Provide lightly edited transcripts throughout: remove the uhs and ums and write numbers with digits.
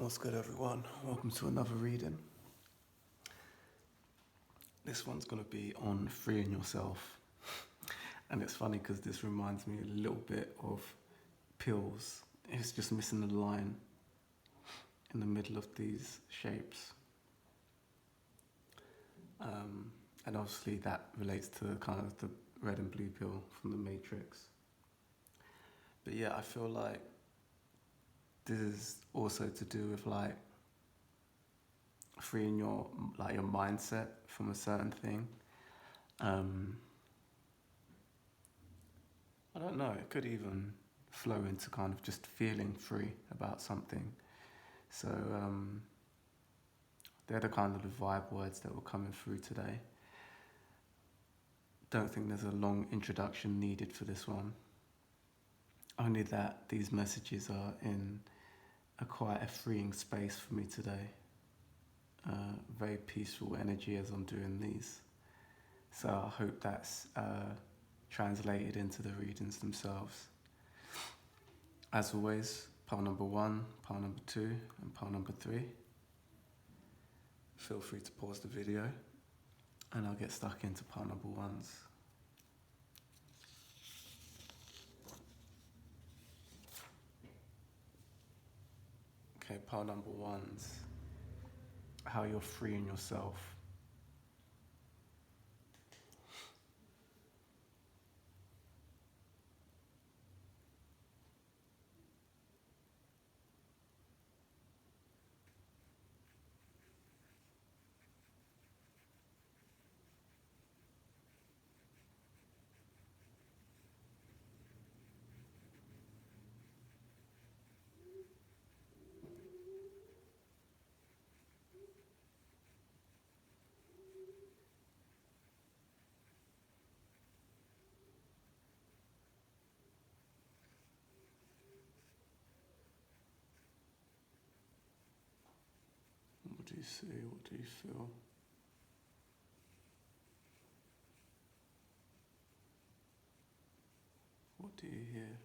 What's good, everyone? Welcome to another reading. This one's going to be on freeing yourself. And it's funny because this reminds me a little bit of pills. It's just missing the line in the middle of these shapes. And obviously that relates to kind of the red and blue pill from the Matrix. But yeah, I feel like this is also to do with like freeing your mindset from a certain thing. I don't know, it could even flow into kind of just feeling free about something. So they're the kind of the vibe words that were coming through today. Don't think there's a long introduction needed for this one. Only that these messages are in quite a freeing space for me today. Very peaceful energy as I'm doing these. So I hope that's translated into the readings themselves. As always, pile number 1, pile number 2, and pile number 3. Feel free to pause the video and I'll get stuck into pile number 1s. Okay, pile number 1s. How you're freeing yourself. What do you see? What do you feel? What do you hear?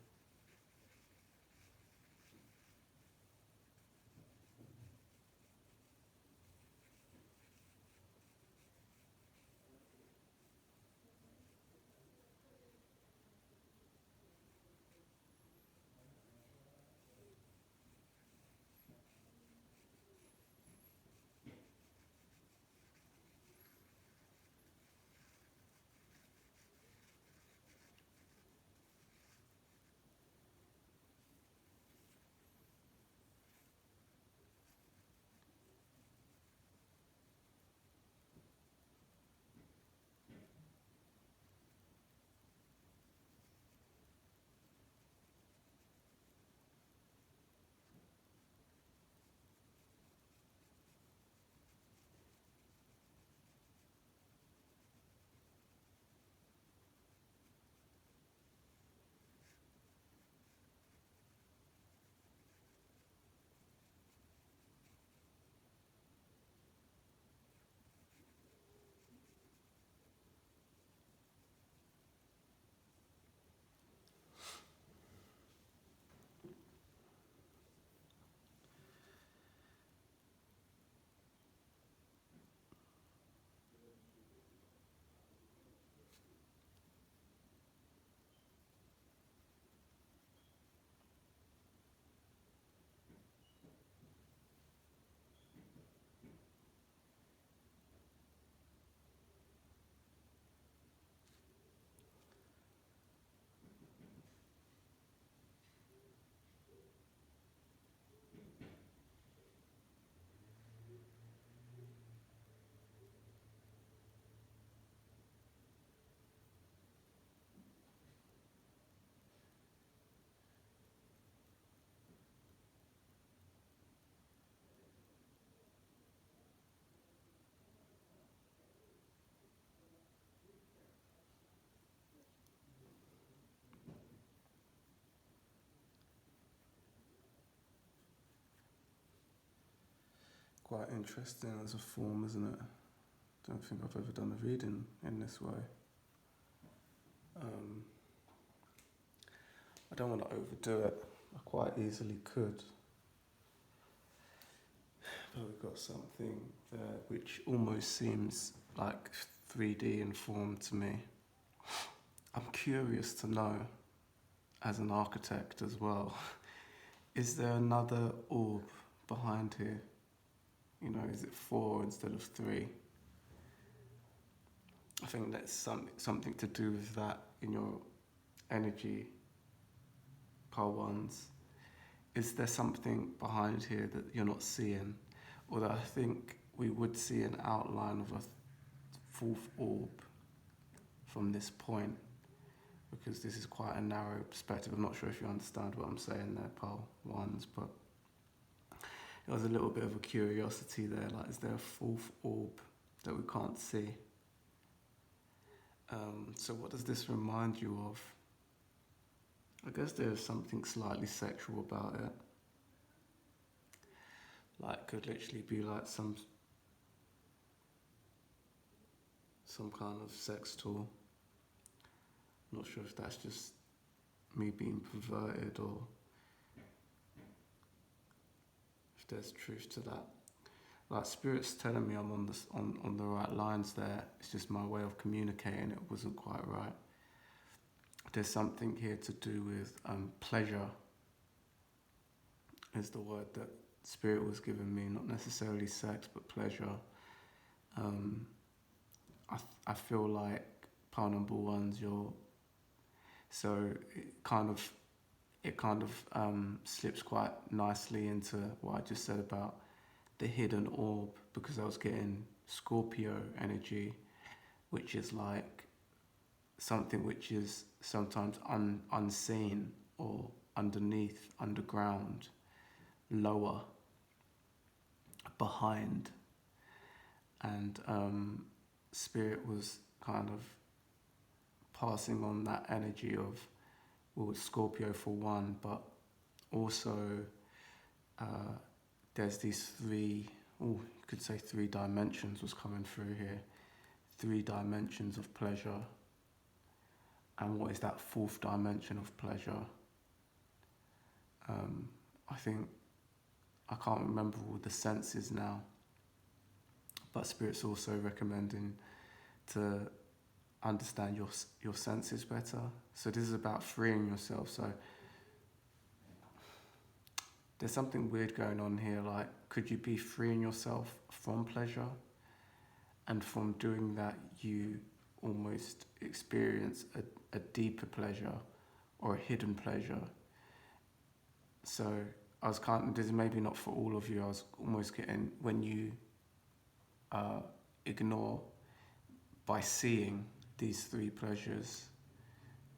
Quite interesting as a form, isn't it? Don't think I've ever done a reading in this way. I don't want to overdo it. I quite easily could. So we've got something there which almost seems like 3D in form to me. I'm curious to know, as an architect as well, is there another orb behind here? You know, is it 4 instead of 3? I think that's something to do with that in your energy, pile ones. Is there something behind here that you're not seeing? Or that I think we would see an outline of a fourth orb from this point, because this is quite a narrow perspective. I'm not sure if you understand what I'm saying there, pile ones, but it was a little bit of a curiosity there, like is there a fourth orb that we can't see? So what does this remind you of? I guess there's something slightly sexual about it. Like, could literally be like some kind of sex tool. I'm not sure if that's just me being perverted or if there's truth to that. Like, Spirit's telling me I'm on the right lines there. It's just my way of communicating it wasn't quite right. There's something here to do with pleasure is the word that Spirit was giving me, not necessarily sex, but pleasure. I feel like pile number one's so it kind of slips quite nicely into what I just said about the hidden orb, because I was getting Scorpio energy, which is like something which is sometimes unseen or underneath, underground, lower, behind. And Spirit was kind of passing on that energy of, well, Scorpio for one, but also there's these you could say 3 dimensions was coming through here. 3 dimensions of pleasure. And what is that 4th dimension of pleasure? I think, I can't remember all the senses now, but Spirit's also recommending to understand your senses better. So this is about freeing yourself. So there's something weird going on here, like, could you be freeing yourself from pleasure? And from doing that, you almost experience a deeper pleasure or a hidden pleasure. So I was this is maybe not for all of you, I was almost getting, when you ignore by seeing these 3 pleasures,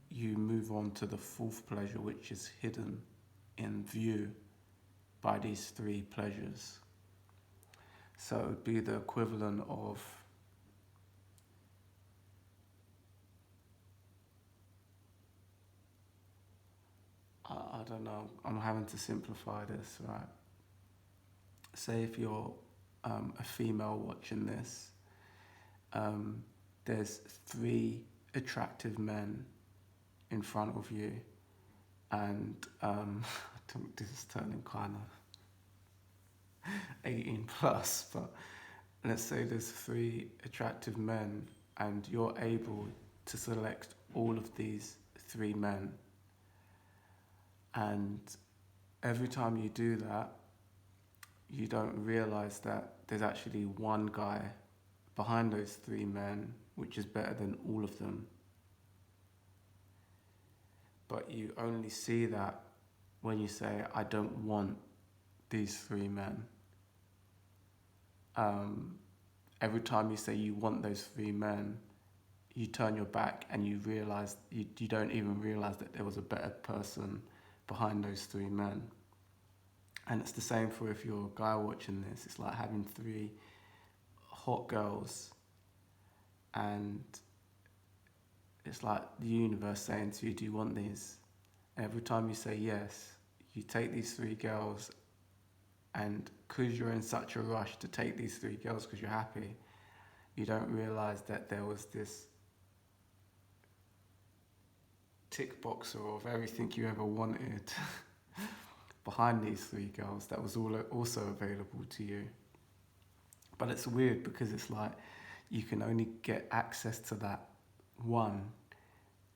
you move on to the 4th pleasure, which is hidden in view by these 3 pleasures. So it would be the equivalent of I don't know, I'm having to simplify this, right? Say if you're a female watching this, there's 3 attractive men in front of you, and I think this is turning kind of 18 plus, but let's say there's 3 attractive men and you're able to select all of these 3 men, and every time you do that, you don't realize that there's actually one guy behind those 3 men which is better than all of them. But you only see that when you say, I don't want these 3 men. Every time you say you want those 3 men, you turn your back and you realize, you don't even realize that there was a better person behind those 3 men. And it's the same for if you're a guy watching this. It's like having 3 hot girls, and it's like the universe saying to you, do you want these? And every time you say yes, you take these 3 girls, and because you're in such a rush to take these 3 girls because you're happy, you don't realize that there was this tick boxer of everything you ever wanted behind these 3 girls that was also available to you. But it's weird because it's like you can only get access to that one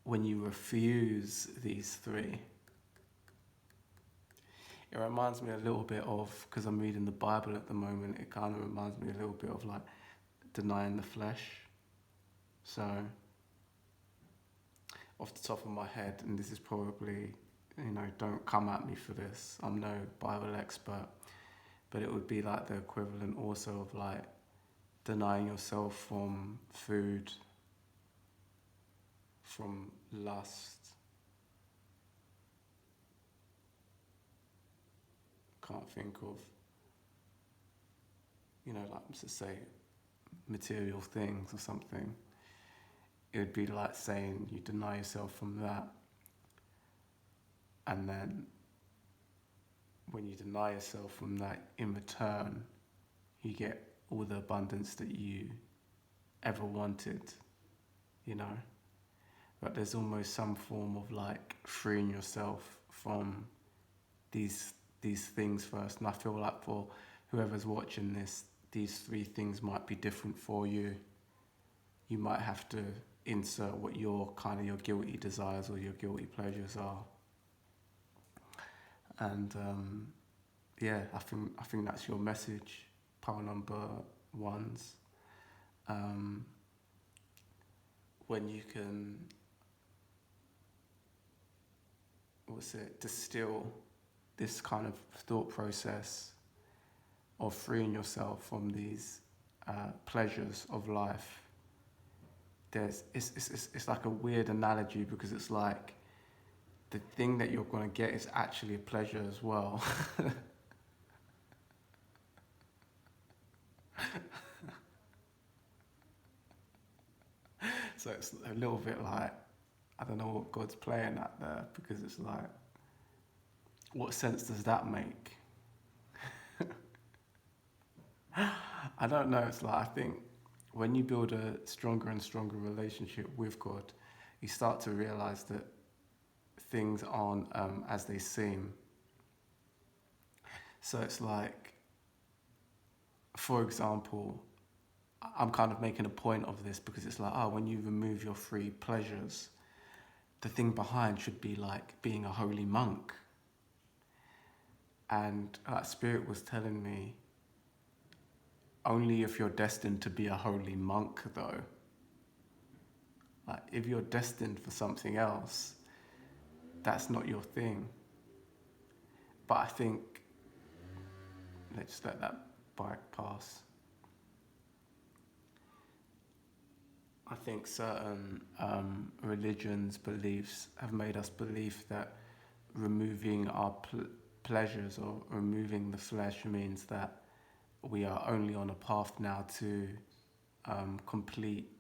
when you refuse these three. It reminds me a little bit of, because I'm reading the Bible at the moment, it kind of reminds me a little bit of like denying the flesh. So, off the top of my head, and this is probably, don't come at me for this, I'm no Bible expert, but it would be like the equivalent also of like denying yourself from food, from lust. Can't think of, like to say material things or something. It would be like saying you deny yourself from that, and then when you deny yourself from that, in return, you get all the abundance that you ever wanted, But there's almost some form of like freeing yourself from these things first. And I feel like for whoever's watching this, these three things might be different for you. You might have to insert what your guilty desires or your guilty pleasures are. And I think that's your message, pile number ones. When you can, distill this kind of thought process of freeing yourself from these pleasures of life. It's like a weird analogy, because it's like the thing that you're going to get is actually a pleasure as well. So it's a little bit like, I don't know what God's playing at there, because it's like, what sense does that make? I don't know. It's like, I think when you build a stronger and stronger relationship with God, you start to realize that things aren't as they seem. So it's like, for example, I'm kind of making a point of this because it's like, when you remove your free pleasures, the thing behind should be like being a holy monk. And Spirit was telling me, only if you're destined to be a holy monk, though. Like, if you're destined for something else, that's not your thing. But I think, let's let that bike pass. I think certain religions' beliefs have made us believe that removing our pleasures or removing the flesh means that we are only on a path now to complete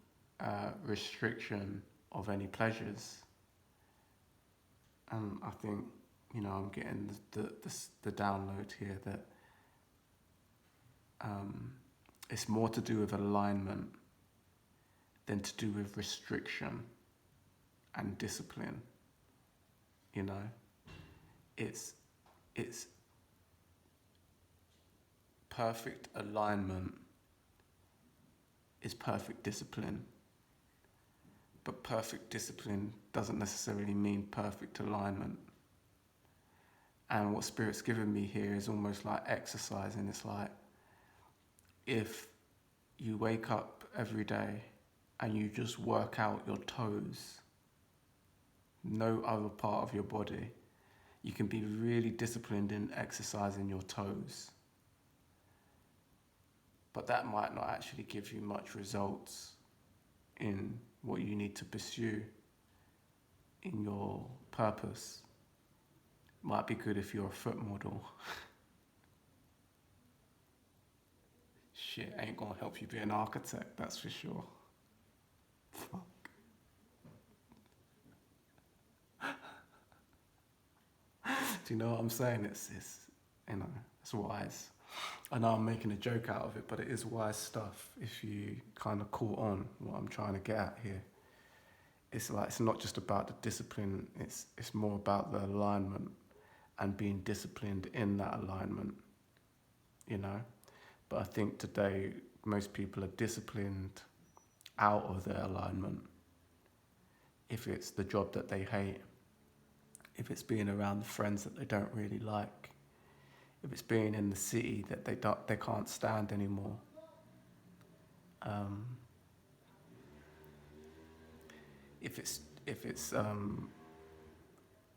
restriction of any pleasures. And I think, I'm getting the download here that it's more to do with alignment than to do with restriction and discipline. It's perfect alignment is perfect discipline. But perfect discipline doesn't necessarily mean perfect alignment. And what Spirit's given me here is almost like exercising. It's like, if you wake up every day and you just work out your toes, no other part of your body, you can be really disciplined in exercising your toes. But that might not actually give you much results in what you need to pursue in your purpose. Might be good if you're a foot model. Shit, ain't gonna help you be an architect, that's for sure. Fuck. Do you know what I'm saying? It's wise. I know I'm making a joke out of it, but it is wise stuff if you kind of caught on what I'm trying to get at here. It's like, it's not just about the discipline, it's more about the alignment and being disciplined in that alignment, But I think today most people are disciplined out of their alignment. If it's the job that they hate, if it's being around the friends that they don't really like, if it's being in the city that they can't stand anymore. If it's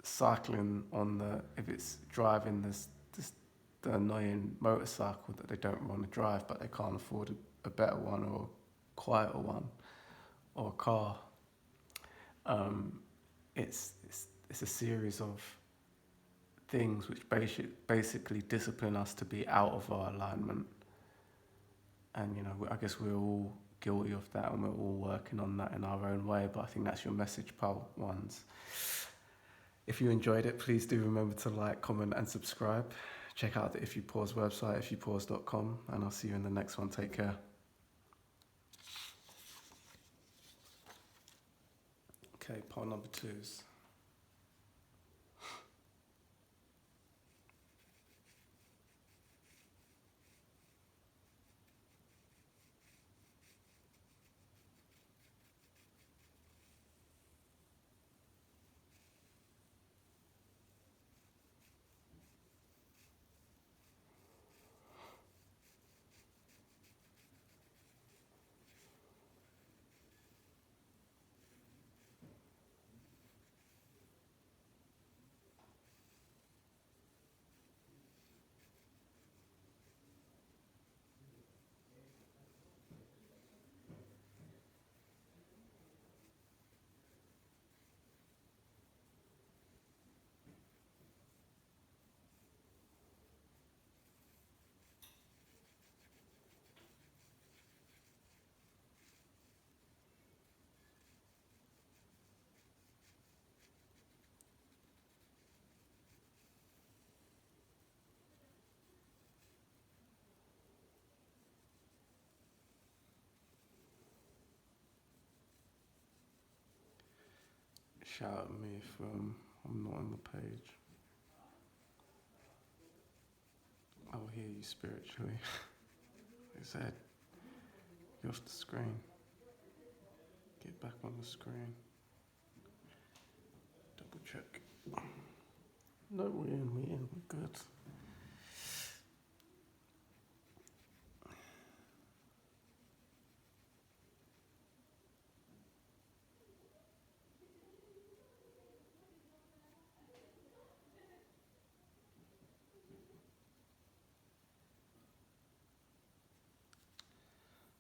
cycling on if it's driving the annoying motorcycle that they don't want to drive, but they can't afford a better one or a quieter one or a car. It's a series of things which basically discipline us to be out of our alignment. And I guess we're all guilty of that, and we're all working on that in our own way. But I think that's your message, pal ones. If you enjoyed it, please do remember to like, comment, and subscribe. Check out the If You Pause website, ifyoupause.com, and I'll see you in the next one. Take care. Okay, part number 2's. Shout at me if I'm not on the page. I will hear you spiritually. They said, get off the screen. Get back on the screen. Double check. No, we're in, we're good.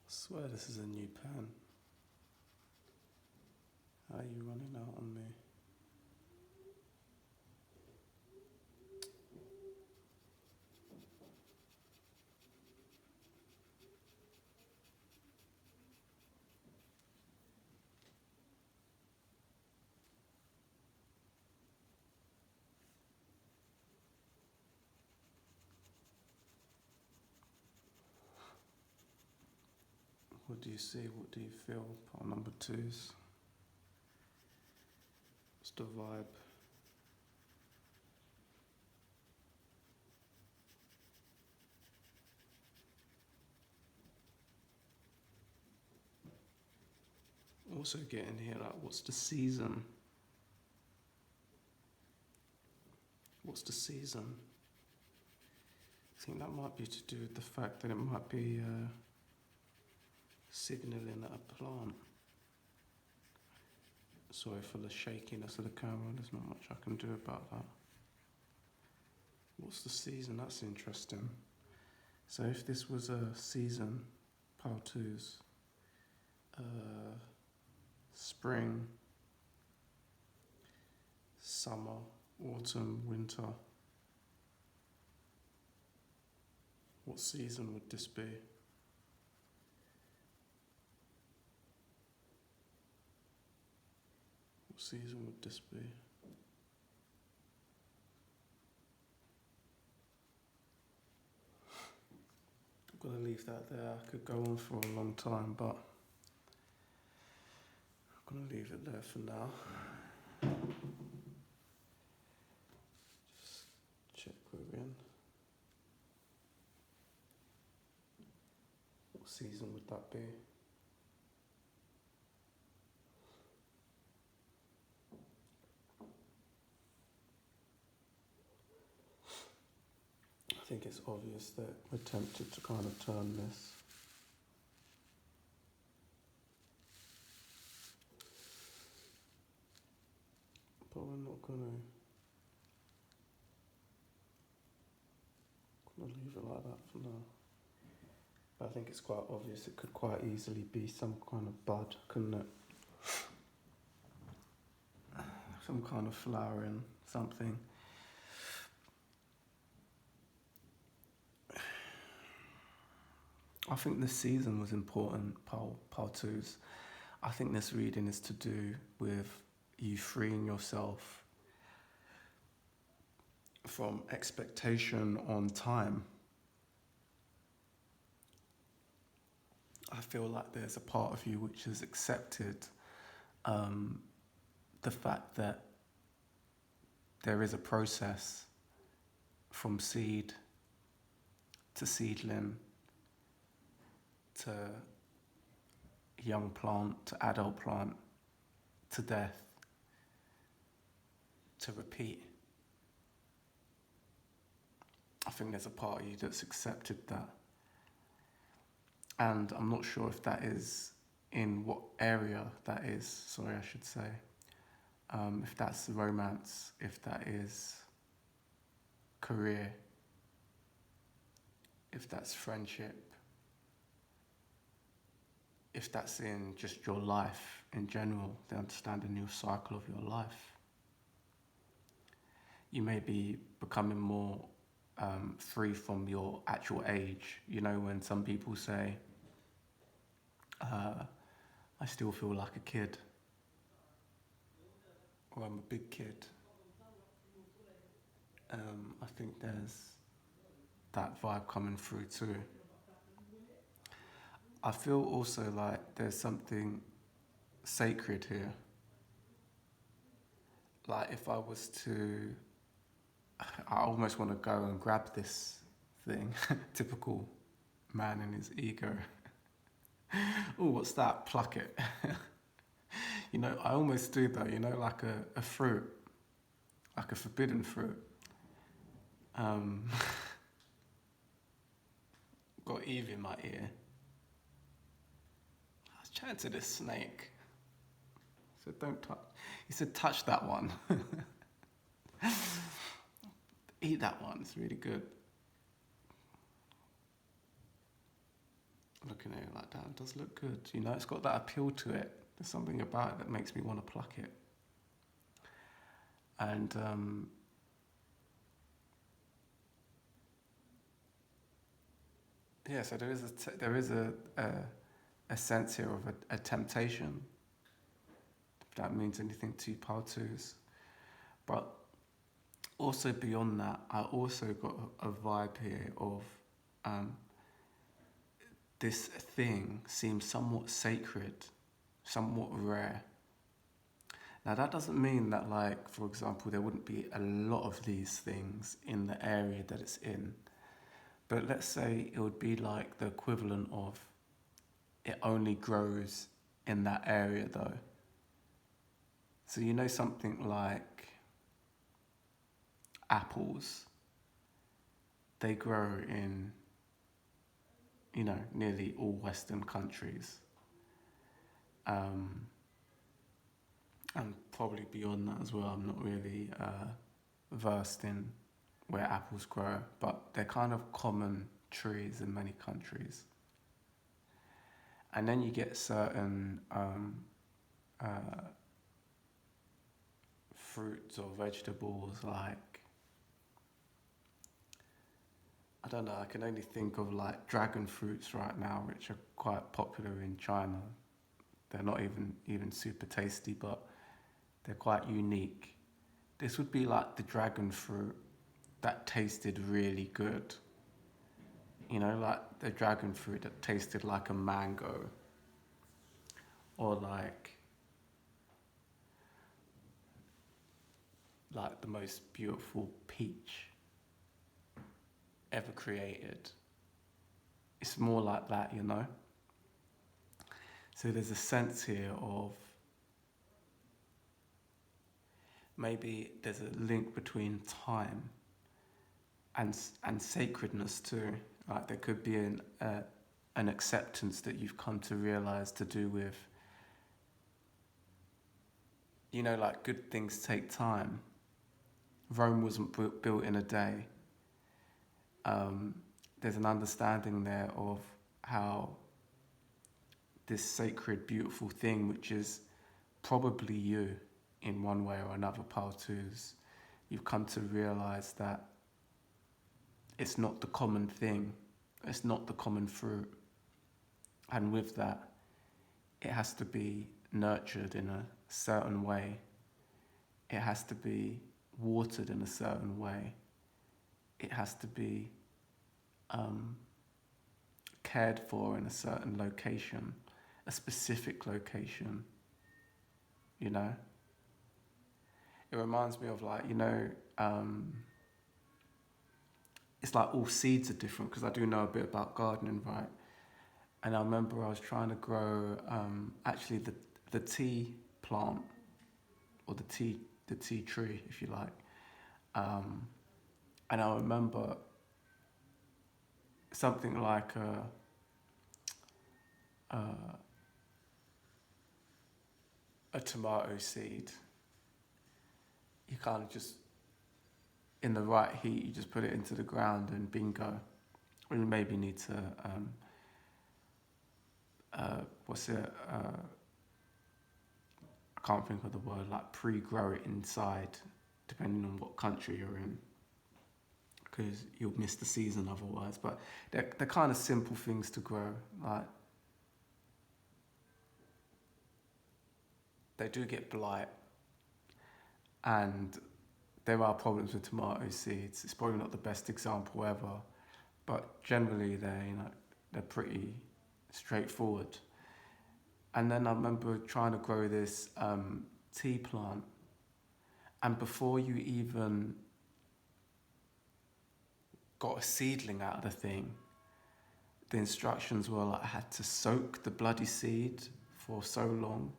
I swear this is a new pen. How are you running out on me? What do you see? What do you feel? Part number 2's. What's the vibe? Also getting here, like, what's the season? What's the season? I think that might be to do with the fact that it might be signalling at a plant. Sorry for the shakiness of the camera, there's not much I can do about that. What's the season? That's interesting. So if this was a season, pile 2's, spring, summer, autumn, winter, what season would this be? What season would this be? I'm gonna leave that there. I could go on for a long time, but I'm gonna leave it there for now. Just check we're in. What season would that be? I think it's obvious that we're tempted to kind of turn this. But we're not gonna leave it like that for now. But I think it's quite obvious it could quite easily be some kind of bud, couldn't it? Some kind of flowering, something. I think this season was important, Paltus. I think this reading is to do with you freeing yourself from expectation on time. I feel like there's a part of you which has accepted the fact that there is a process from seed to seedling to young plant to adult plant to death to repeat. I think there's a part of you that's accepted that. And I'm not sure if that is in what area that is, sorry, I should say. If that's romance, if that is career, if that's friendship, if that's in just your life in general, the understanding your cycle of your life. You may be becoming more free from your actual age. You know, when some people say, I still feel like a kid, or I'm a big kid. I think there's that vibe coming through too. I feel also like there's something sacred here. Like if I was to, I almost want to go and grab this thing, typical man in his ego. Oh, what's that? Pluck it. You know, I almost do though, you know, like a fruit, like a forbidden fruit. Got Eve in my ear. I was chatting to this snake. I said, don't touch. He said, touch that one. Eat that one, it's really good. Looking at it like that, it does look good. You know, it's got that appeal to it. There's something about it that makes me want to pluck it. And yeah, so there is a sense here of a temptation, if that means anything to you, Paltus. But also beyond that, I also got a vibe here of this thing seems somewhat sacred, somewhat rare. Now that doesn't mean that, like, for example, there wouldn't be a lot of these things in the area that it's in. But let's say it would be like the equivalent of it only grows in that area though. So you know something like apples, they grow in, you know, nearly all Western countries. And probably beyond that as well. I'm not really versed in where apples grow, but they're kind of common trees in many countries. And then you get certain fruits or vegetables like, I don't know, I can only think of like dragon fruits right now, which are quite popular in China. They're not even super tasty, but they're quite unique. This would be like the dragon fruit that tasted really good. You know, like the dragon fruit that tasted like a mango. Or like the most beautiful peach ever created. It's more like that, you know. So there's a sense here of maybe there's a link between time and sacredness too. Like there could be an acceptance that you've come to realize to do with, you know, like good things take time. Rome wasn't built in a day. There's an understanding there of how this sacred, beautiful thing, which is probably you in one way or another, Paltus, you've come to realize that it's not the common thing, it's not the common fruit. And with that, it has to be nurtured in a certain way. It has to be watered in a certain way. It has to be cared for in a certain location, a specific location, you know? It reminds me of like, you know, it's like all seeds are different because I do know a bit about gardening, right? And I remember I was trying to grow actually the tea plant or the tea tree, if you like. And I remember something like a tomato seed. You kind of just, in the right heat, you just put it into the ground and bingo. Or you maybe need to, I can't think of the word, like pre-grow it inside, depending on what country you're in, because you'll miss the season otherwise. But they're kind of simple things to grow. Like they do get blight, and there are problems with tomato seeds. It's probably not the best example ever, but generally they're pretty straightforward. And then I remember trying to grow this tea plant, and before you even got a seedling out of the thing, the instructions were like I had to soak the bloody seed for so long.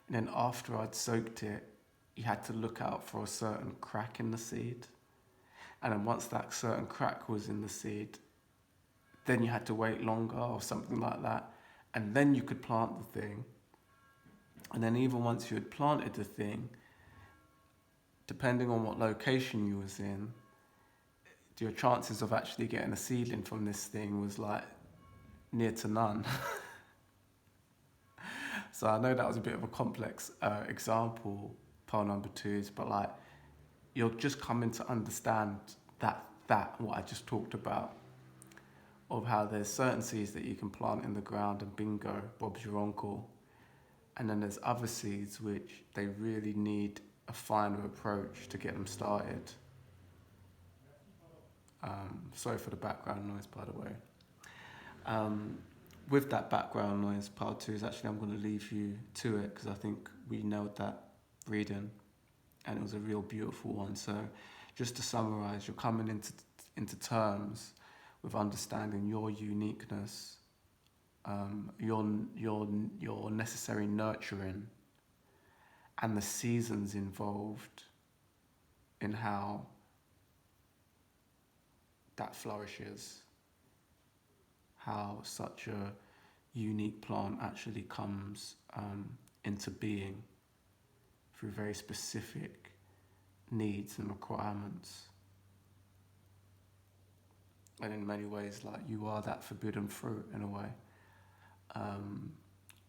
And then after I'd soaked it, you had to look out for a certain crack in the seed. And then once that certain crack was in the seed, then you had to wait longer or something like that. And then you could plant the thing. And then even once you had planted the thing, depending on what location you was in, your chances of actually getting a seedling from this thing was like near to none. So I know that was a bit of a complex example, pole number twos, but like you're just coming to understand that what I just talked about, of how there's certain seeds that you can plant in the ground and bingo, Bob's your uncle. And then there's other seeds which they really need a finer approach to get them started. Sorry for the background noise, by the way. With that background noise, part two is actually I'm going to leave you to it because I think we nailed that reading and it was a real beautiful one. So just to summarize, you're coming into terms with understanding your uniqueness, your necessary nurturing, and the seasons involved in how that flourishes, how such a unique plant actually comes into being through very specific needs and requirements. And in many ways, like you are that forbidden fruit in a way.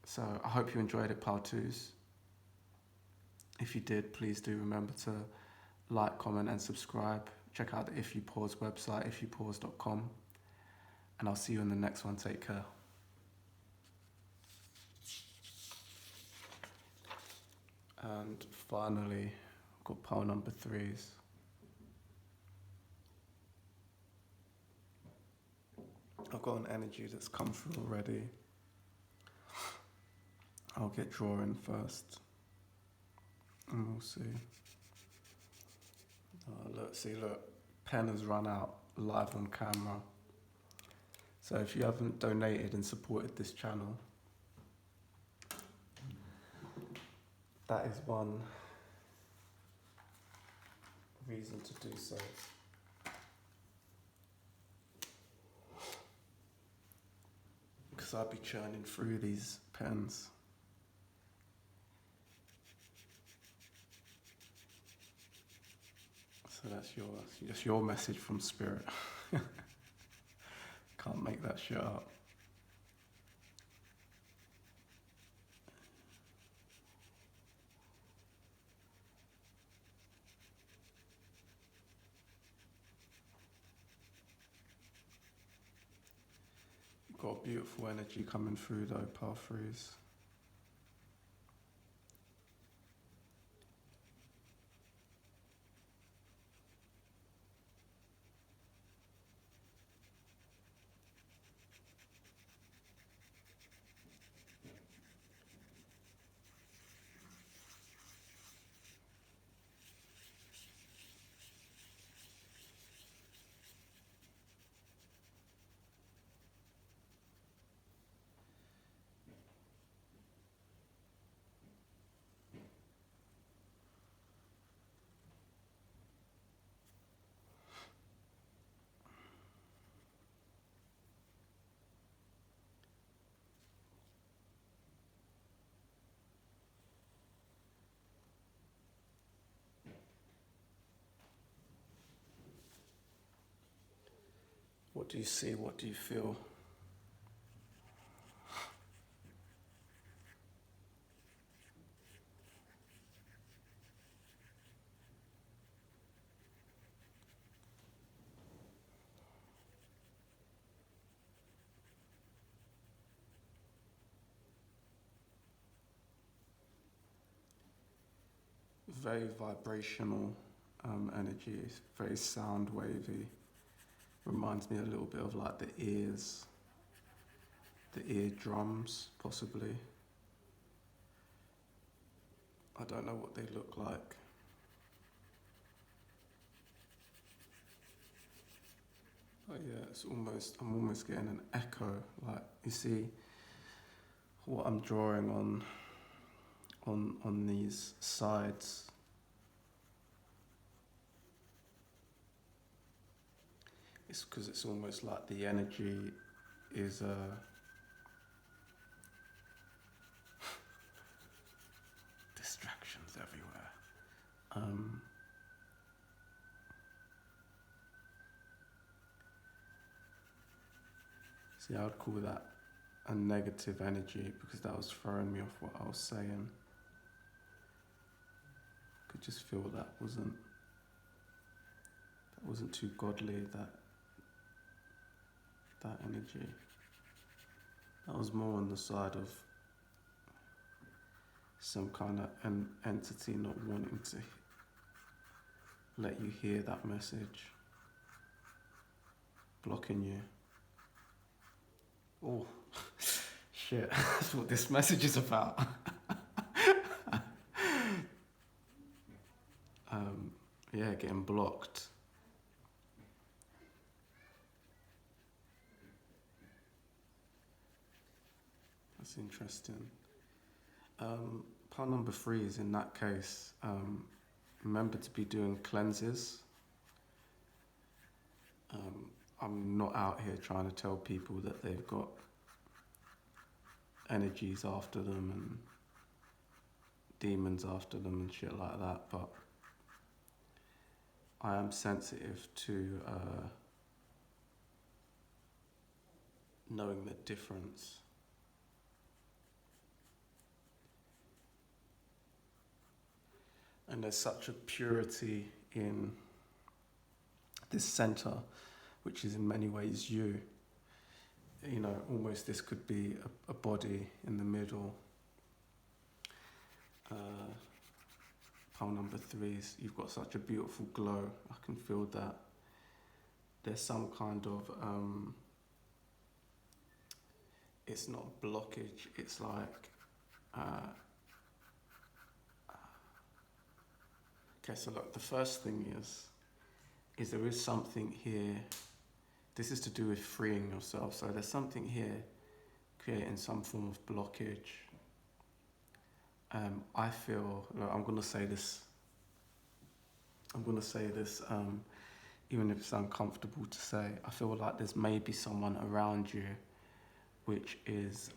So I hope you enjoyed it, part twos. If you did, please do remember to like, comment and subscribe. Check out the If You Pause website, ifyoupause.com. And I'll see you in the next one. Take care. And finally, I've got pile number threes. I've got an energy that's come through already. I'll get drawing first. And we'll see. Look, pen has run out live on camera. So if you haven't donated and supported this channel, that is one reason to do so. Because I'll be churning through these pens. So that's your message from Spirit. Can't make that shit up. You've got beautiful energy coming through though, path threes. What do you see? What do you feel? Very vibrational energy. It's very sound wavy. Reminds me a little bit of like the eardrums, possibly. I don't know what they look like. But yeah, I'm almost getting an echo. Like, you see what I'm drawing on these sides. It's because it's almost like the energy is distractions everywhere. See, I would call that a negative energy because that was throwing me off what I was saying. I could just feel that wasn't too godly, that energy. That was more on the side of some kind of entity not wanting to let you hear that message, blocking you. Oh, shit, that's what this message is about. Yeah, getting blocked. That's interesting. Part number 3 is in that case, remember to be doing cleanses. I'm not out here trying to tell people that they've got energies after them and demons after them and shit like that, but I am sensitive to knowing the difference. And there's such a purity in this center, which is in many ways you. You know, almost this could be a body in the middle. Pile number 3 is you've got such a beautiful glow. I can feel that. There's some kind of, it's not a blockage, it's like, okay, so look, the first thing is there is something here this is to do with freeing yourself. So there's something here creating some form of blockage. I feel, look, I'm going to say this, even if it's uncomfortable to say. I feel like there's maybe someone around you which is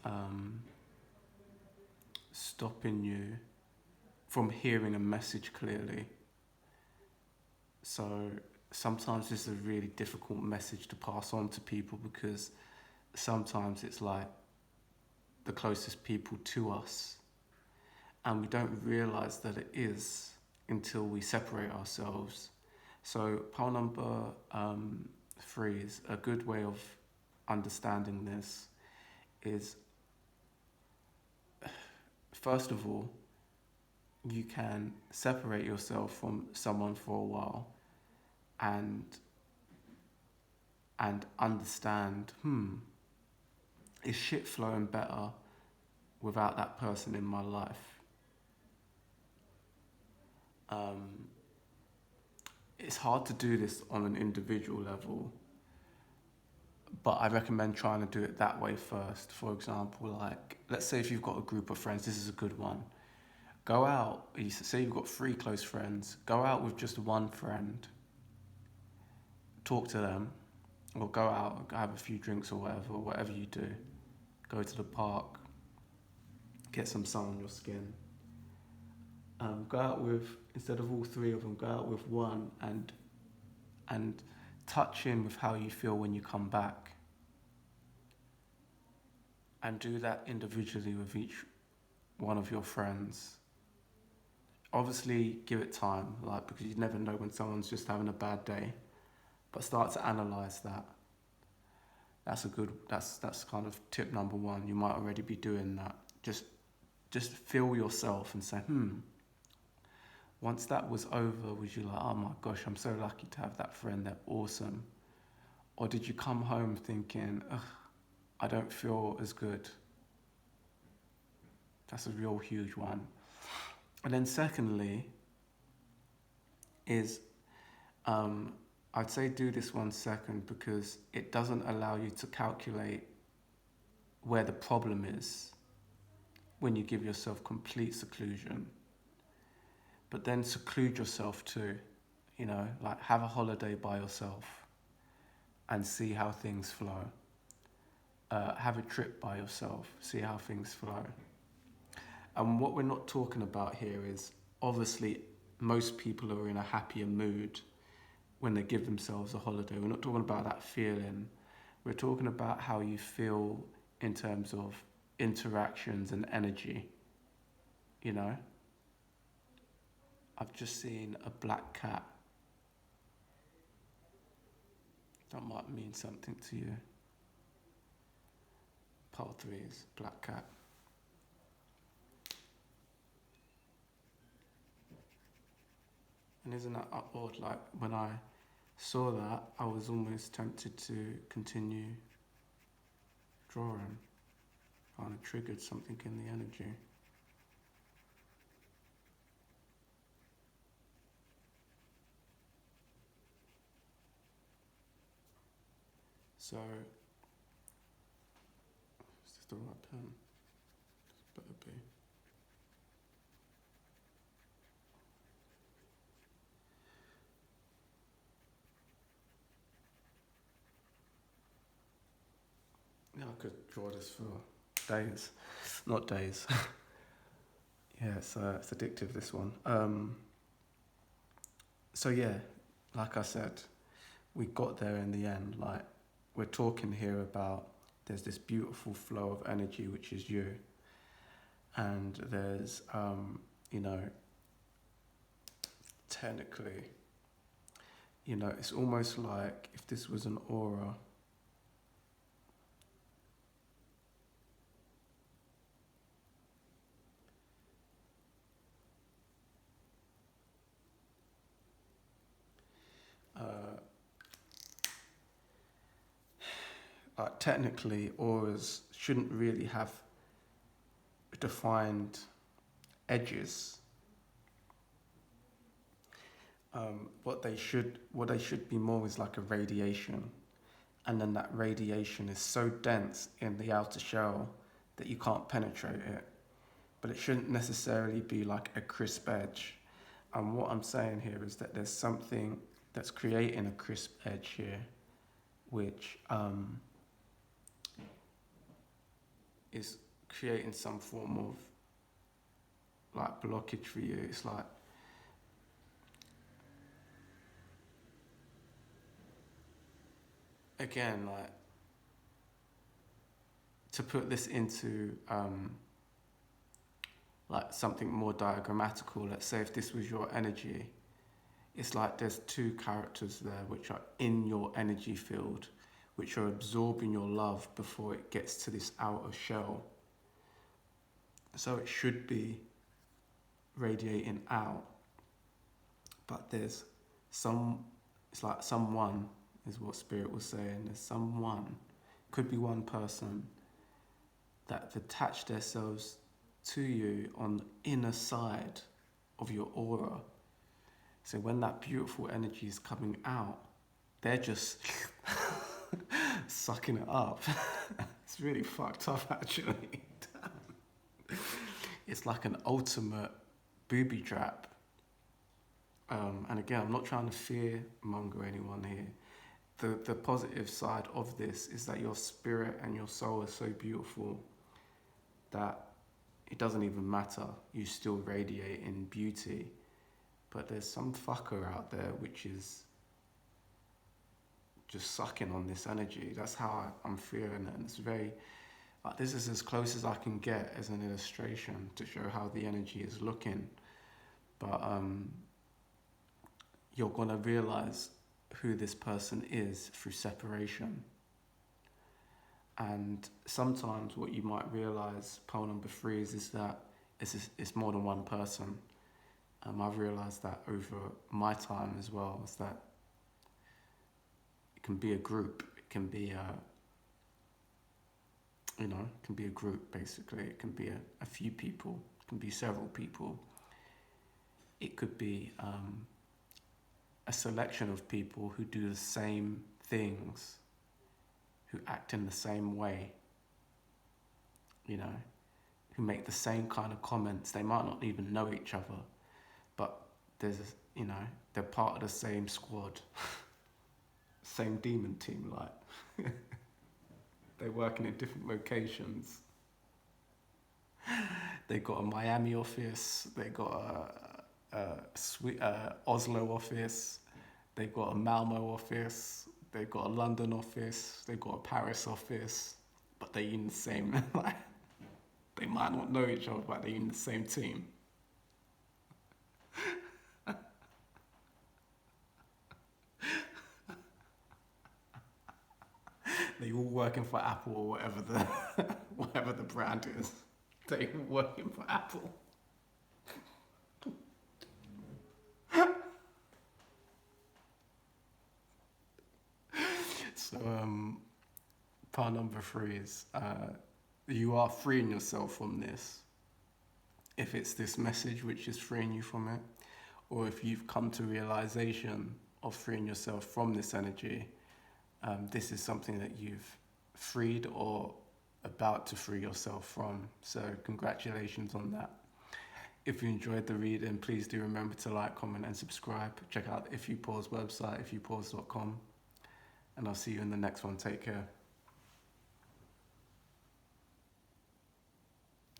stopping you from hearing a message clearly. So sometimes this is a really difficult message to pass on to people, because sometimes it's like the closest people to us, and we don't realize that it is until we separate ourselves. So pile number 3 is a good way of understanding this. Is, first of all, you can separate yourself from someone for a while and understand, is shit flowing better without that person in my life? It's hard to do this on an individual level, but I recommend trying to do it that way first. For example, like, let's say if you've got a group of friends, this is a good one. Go out, you say you've got 3 close friends, go out with just one friend, talk to them, or go out, have a few drinks or whatever you do. Go to the park, get some sun on your skin. Go out with, instead of all 3 of them, go out with one and touch in with how you feel when you come back. And do that individually with each one of your friends. Obviously, give it time, like, because you never know when someone's just having a bad day. But start to analyze that. That's kind of tip number 1. You might already be doing that. Just feel yourself and say, once that was over, was you like, oh my gosh, I'm so lucky to have that friend, they're awesome? Or did you come home thinking, ugh, I don't feel as good? That's a real huge one. And then secondly is, I'd say do this one second, because it doesn't allow you to calculate where the problem is when you give yourself complete seclusion. But then seclude yourself too, like have a holiday by yourself and see how things flow. Have a trip by yourself, see how things flow. And what we're not talking about here is, obviously, most people are in a happier mood when they give themselves a holiday. We're not talking about that feeling. We're talking about how you feel in terms of interactions and energy, I've just seen a black cat. That might mean something to you. Pile 3 is black cat. And isn't that odd? Like, when I saw that, I was almost tempted to continue drawing. Kind of triggered something in the energy. So, is this the right pen? This better be. Yeah, I could draw this for days. Not days. Yeah, it's addictive, this one. So yeah, like I said, we got there in the end. Like, we're talking here about, there's this beautiful flow of energy, which is you. And there's, technically, it's almost like if this was an aura. Technically, auras shouldn't really have defined edges. What they should be more is like a radiation, and then that radiation is so dense in the outer shell that you can't penetrate it. But it shouldn't necessarily be like a crisp edge. And what I'm saying here is that there's something that's creating a crisp edge here, which is creating some form of like blockage for you. It's like, again, like, to put this into like something more diagrammatical, let's say if this was your energy, it's like there's two characters there which are in your energy field, which are absorbing your love before it gets to this outer shell. So it should be radiating out, but there's it's like someone, is what Spirit was saying, there's someone, could be one person, that have attached themselves to you on the inner side of your aura. So when that beautiful energy is coming out, they're just sucking it up. It's really fucked up, actually. It's like an ultimate booby trap. And again, I'm not trying to fear monger anyone here. The positive side of this is that your spirit and your soul are so beautiful that it doesn't even matter. You still radiate in beauty. But there's some fucker out there which is just sucking on this energy. That's how I'm feeling it. And it's very, like, this is as close as I can get as an illustration to show how the energy is looking. But you're gonna realize who this person is through separation. And sometimes what you might realize, pole number 3, is that it's more than one person. I've realized that over my time as well, is that it can be a group, it can be it can be a group basically, it can be a few people, it can be several people. It could be a selection of people who do the same things, who act in the same way, who make the same kind of comments. They might not even know each other, but they're part of the same squad, same demon team, like. They're working in different locations. They got a Miami office, they got a Oslo office, they got a Malmo office, they got a London office, they got a Paris office, but they're in the same, like, they might not know each other, but they're in the same team. They're all working for Apple or whatever the brand is. They're all working for Apple. So, part number 3 is you are freeing yourself from this. If it's this message which is freeing you from it, or if you've come to realization of freeing yourself from this energy, this is something that you've freed or about to free yourself from. So congratulations on that. If you enjoyed the reading, please do remember to like, comment and subscribe. Check out the If You Pause website, ifyoupause.com. And I'll see you in the next one. Take care.